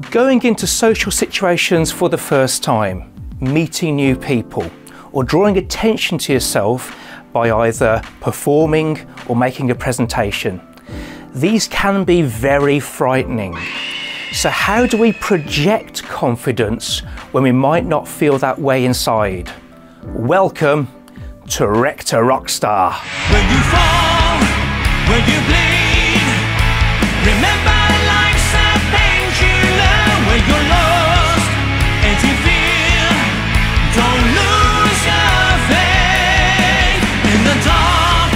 Going into social situations for the first time, meeting new people, or drawing attention to yourself by either performing or making a presentation. These can be very frightening. So how do we project confidence when we might not feel that way inside? Welcome to Wreck to Rockstar. When you fall, when you bleed, remember life's a pendulum. When you're lost and you feel, don't lose your faith in the dark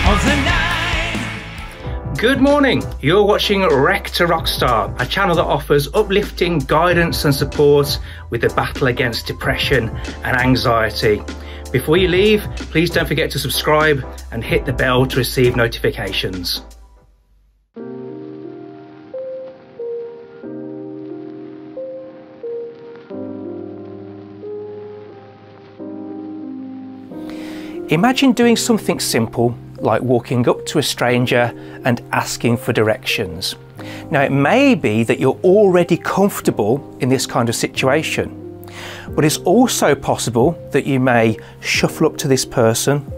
of the night. Good morning, you're watching Wreck to Rockstar, a channel that offers uplifting guidance and support with the battle against depression and anxiety. Before you leave, please don't forget to subscribe and hit the bell to receive notifications. Imagine doing something simple like walking up to a stranger and asking for directions. Now, it may be that you're already comfortable in this kind of situation, but it's also possible that you may shuffle up to this person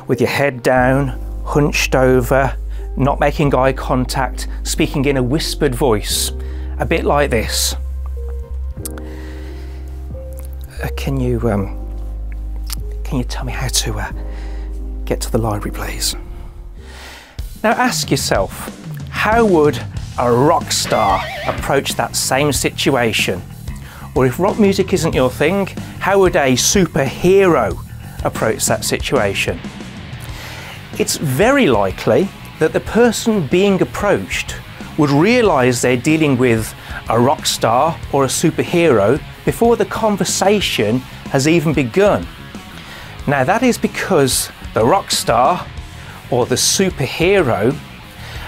with your head down, hunched over, not making eye contact, speaking in a whispered voice, a bit like this. Can you tell me how to get to the library, please? Now ask yourself, how would a rock star approach that same situation? Or if rock music isn't your thing, how would a superhero approach that situation? It's very likely that the person being approached would realise they're dealing with a rock star or a superhero before the conversation has even begun. Now that is because the rock star or the superhero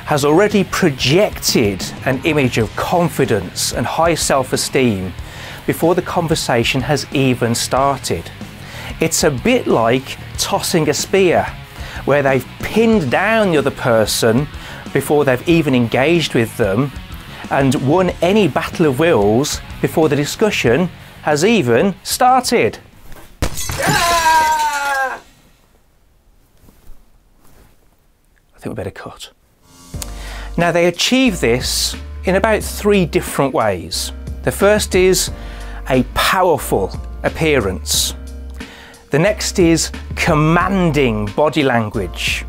has already projected an image of confidence and high self-esteem before the conversation has even started. It's a bit like tossing a spear, where they've pinned down the other person before they've even engaged with them and won any battle of wills before the discussion has even started. I think we better cut. Now, they achieve this in about 3 different ways. The first is a powerful appearance. The next is commanding body language.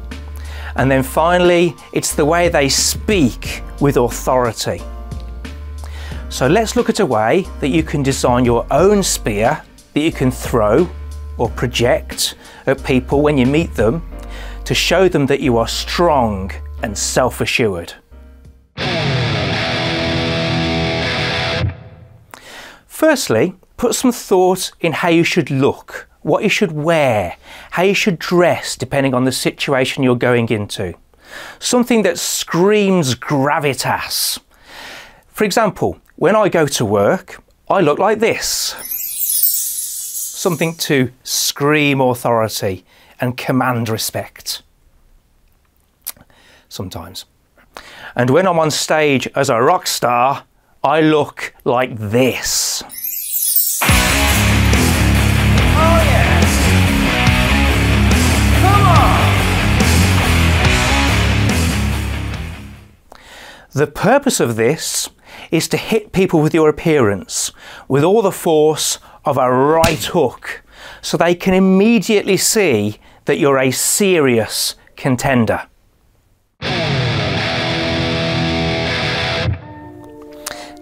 And then finally, it's the way they speak with authority. So let's look at a way that you can design your own spear that you can throw or project at people when you meet them to show them that you are strong and self-assured. Firstly, put some thought in how you should look, what you should wear, how you should dress depending on the situation you're going into. Something that screams gravitas. For example, when I go to work, I look like this. Something to scream authority and command respect. Sometimes. And when I'm on stage as a rock star, I look like this. Oh yes! Come on! The purpose of this is to hit people with your appearance with all the force of a right hook, so they can immediately see that you're a serious contender.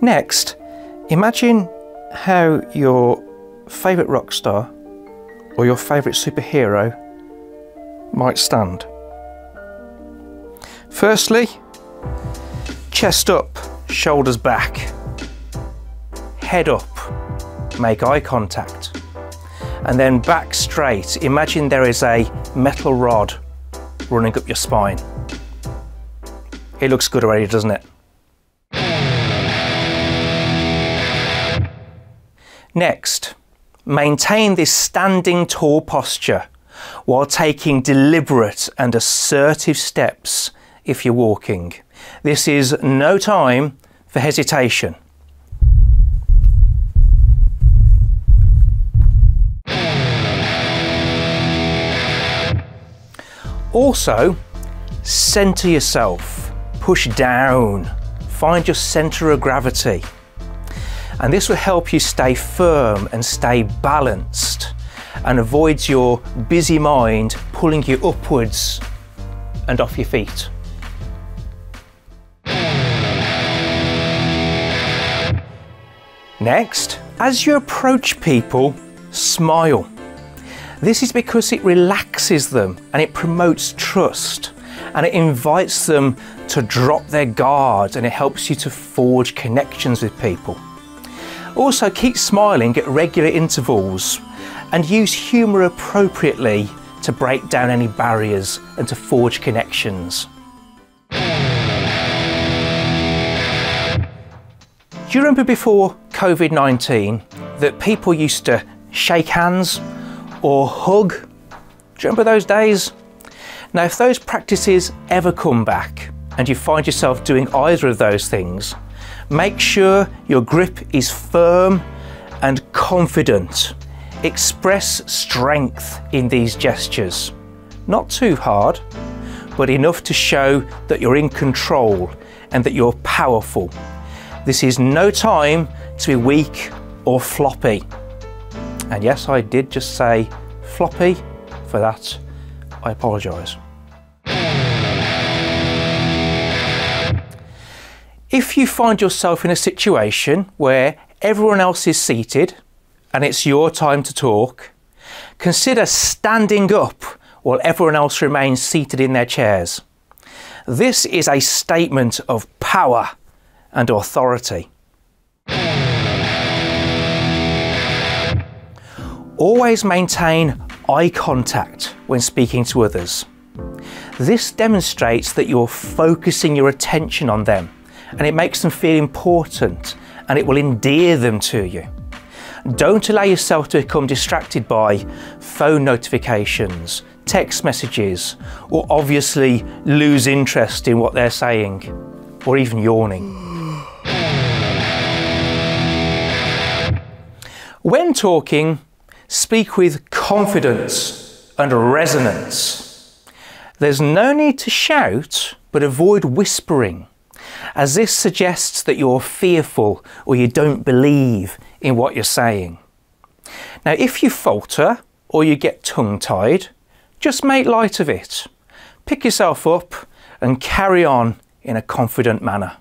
Next, imagine how your favourite rock star or your favourite superhero might stand. Firstly, chest up, shoulders back, head up, make eye contact, and then back straight. Imagine there is a metal rod running up your spine. It looks good already, doesn't it? Next, maintain this standing tall posture while taking deliberate and assertive steps if you're walking. This is no time for hesitation. Also, center yourself, push down, find your center of gravity. And this will help you stay firm and stay balanced and avoids your busy mind pulling you upwards and off your feet. Next, as you approach people, smile. This is because it relaxes them and it promotes trust and it invites them to drop their guard and it helps you to forge connections with people. Also, keep smiling at regular intervals and use humour appropriately to break down any barriers and to forge connections. Do you remember before COVID-19 that people used to shake hands or hug? Do you remember those days? Now, if those practices ever come back and you find yourself doing either of those things, make sure your grip is firm and confident. Express strength in these gestures. Not too hard, but enough to show that you're in control and that you're powerful. This is no time to be weak or floppy. And yes, I did just say floppy. For that, I apologise. If you find yourself in a situation where everyone else is seated and it's your time to talk, consider standing up while everyone else remains seated in their chairs. This is a statement of power and authority. Always maintain eye contact when speaking to others. This demonstrates that you're focusing your attention on them and it makes them feel important and it will endear them to you. Don't allow yourself to become distracted by phone notifications, text messages, or obviously lose interest in what they're saying, or even yawning. When talking, speak with confidence and resonance. There's no need to shout, but avoid whispering, as this suggests that you're fearful or you don't believe in what you're saying. Now, if you falter or you get tongue-tied, just make light of it. Pick yourself up and carry on in a confident manner.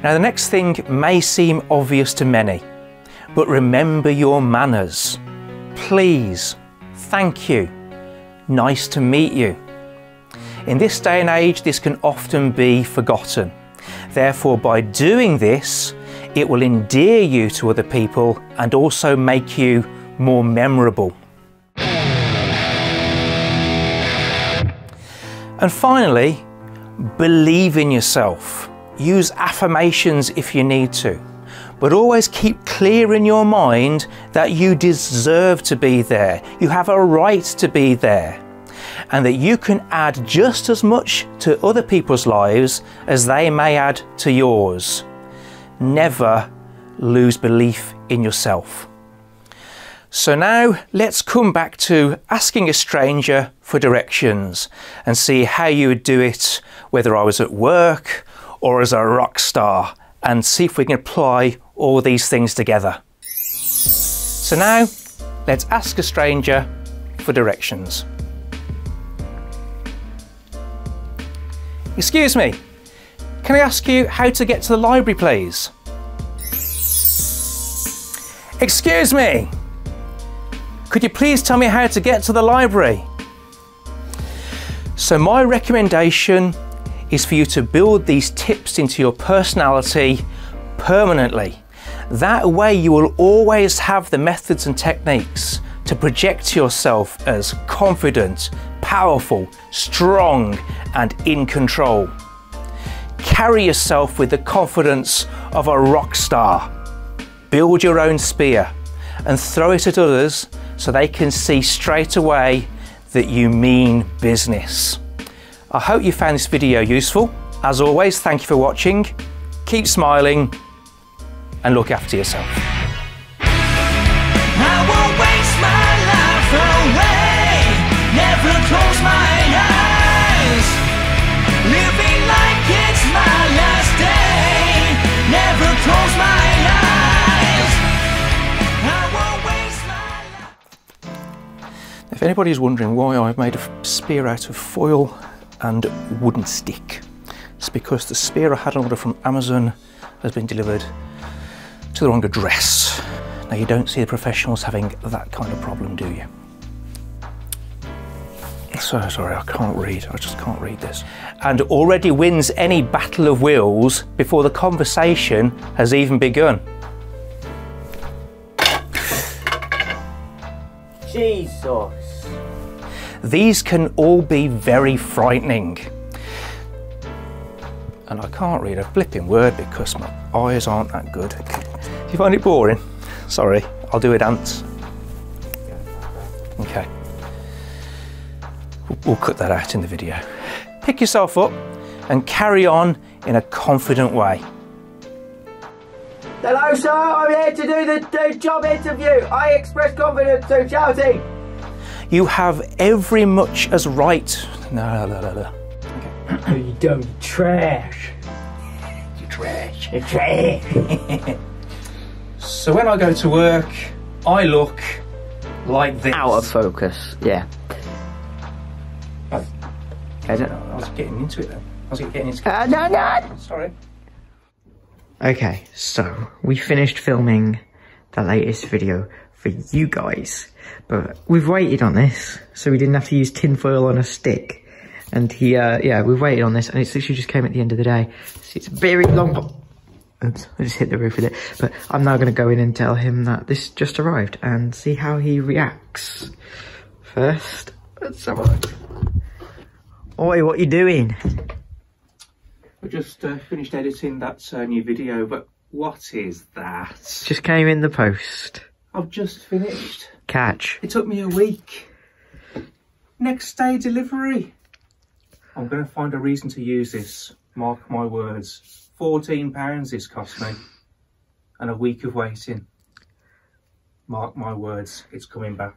Now, the next thing may seem obvious to many, but remember your manners. Please, thank you, nice to meet you. In this day and age, this can often be forgotten. Therefore, by doing this, it will endear you to other people and also make you more memorable. And finally, believe in yourself. Use affirmations if you need to, but always keep clear in your mind that you deserve to be there. You have a right to be there, and that you can add just as much to other people's lives as they may add to yours. Never lose belief in yourself. So now let's come back to asking a stranger for directions and see how you would do it, whether I was at work or as a rock star, and see if we can apply all these things together. So now, let's ask a stranger for directions. Excuse me, can I ask you how to get to the library, please? Excuse me, could you please tell me how to get to the library? So my recommendation is for you to build these tips into your personality permanently. That way you will always have the methods and techniques to project yourself as confident, powerful, strong, and in control. Carry yourself with the confidence of a rock star. Build your own spear and throw it at others so they can see straight away that you mean business. I hope you found this video useful. As always, thank you for watching. Keep smiling and look after yourself. I won't waste my life If anybody's wondering why I've made a spear out of foil and wooden stick, it's because the spear I had ordered from Amazon has been delivered to the wrong address. Now, you don't see the professionals having that kind of problem, do you? So sorry, I can't read. I just can't read this. And already wins any battle of wills before the conversation has even begun. Jesus. These can all be very frightening. And I can't read a flipping word because my eyes aren't that good. Do you find it boring? Sorry, I'll do a dance. Okay. We'll cut that out in the video. Pick yourself up and carry on in a confident way. Hello, sir. I'm here to do the job interview. I express confidence through shouting. You have every much as right. No. Okay. No, you don't. You're trash. You're trash. You're trash. So when I go to work, I look like this. Out of focus. Yeah. Oh, I don't. I was getting into it then. I was getting into it. No. Sorry. Okay, so we finished filming the latest video for you guys, but we've waited on this, so we didn't have to use tinfoil on a stick. And yeah, we've waited on this, and it's literally just came at the end of the day. So it's very long. Oops, I just hit the roof with it. But I'm now going to go in and tell him that this just arrived and see how he reacts. First, let's have a look. Oi, what you doing? I just finished editing that new video, but what is that? Just came in the post. I've just finished. Catch. It took me a week. Next day delivery. I'm going to find a reason to use this. Mark my words. £14 this cost me. And a week of waiting. Mark my words, it's coming back.